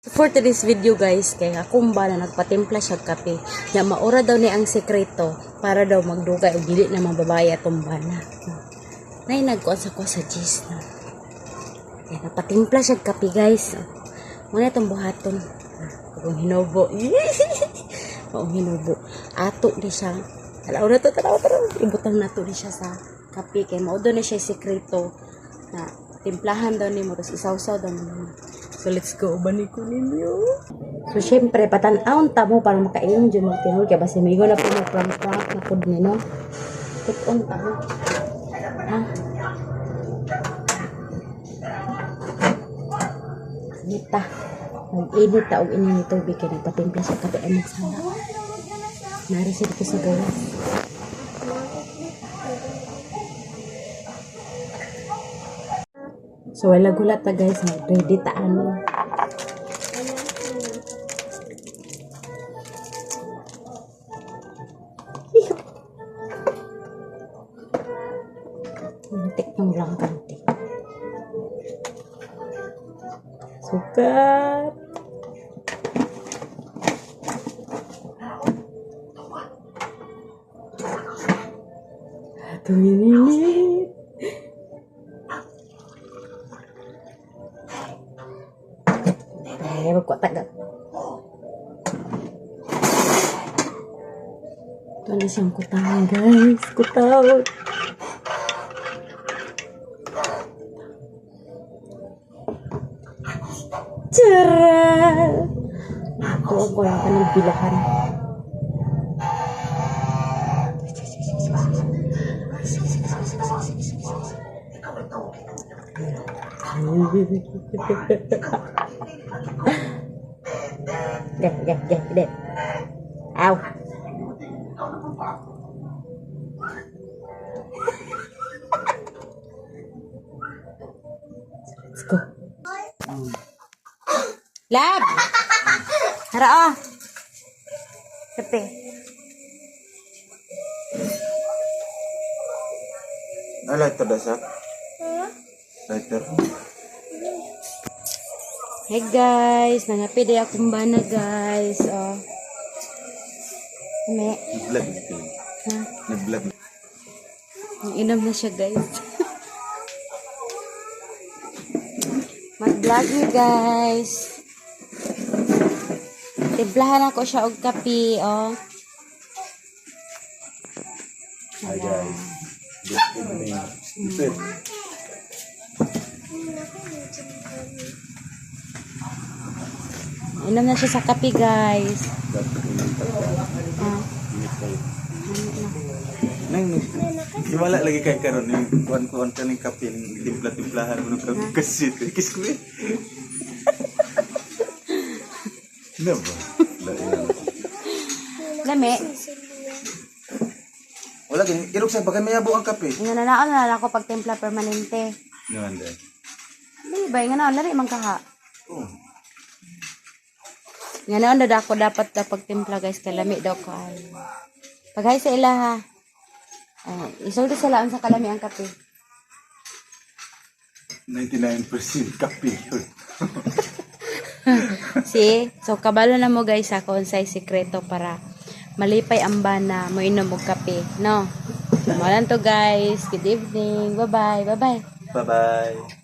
For today's video guys, kay akumba na nagpatimpla siya kape. Ya maura daw ni ang sekreto para daw magdugay og dili na mababaya atong bana. Nay nagkuan sa ko sa cheese na. Ya nagpatimpla siya kape guys. Muna itong buhaton. Kung hinubo. Kung hinubo. Ato di siya. Tanaw na to, tanaw. Ibutang na to di siya sa kape. Kaya maudo na siya sekreto na timplahan daw ni mo. Tapos isaw-saw daw ni. So let's go. Bani ko ninyo. So syempre, patanaon ta mo para makainom dyan magtinol. Kaya basi migo na po mag-prank na food niya, no? Put-on ta mo. Ha? Nita. Mag-edit ta og inyong tubig kaya nagpatimpla sa kape ay magsala. Narisid ko sa gawas. So wala gulat ta guys, mag-ready ta ano. Muntik ng lang kanti. Sukat. Tuminit. Ay, magkuha tagat. Ito na siyang kutawin, guys. Kutawin. Tara! Ito ako lang kanang bilahan. Gak. Ow. Let's go. Lab! Hara oh. Kape. Lighter dasak? Lighter? Hey guys, nangapide akong bana guys. Oh. Me. Nag-vlog. Ha? Nag-vlog. Inom na siya guys. Mag-vlog niyo guys. Timplahan ako siya og kape, oh. Hi guys. Good evening. Good. Inom na siya sa kape guys. Ah. Nang wala lagi kay karon yung kuan-kuan ka ning kape ning timpla-timplahan mo ng kape kasi kiss ko eh. Na ba? Lami. Wala gini irog sa bagay mayabo ang kape. Nga nanaon na ako pag timpla permanente. Naman din. Di ba nga na lari man kaha. Oh. Nga naon na ako dapat pag timpla guys kay lami daw ko ay. Paghay sa ila ha. Isulti sa laon sa kalami ang kape. 99% kape yun. See? So, kabalo na mo guys sa unsay sekreto para malipay ang bana mo inom og kape. No? Malan to guys. Good evening. Bye-bye. Bye-bye. Bye-bye.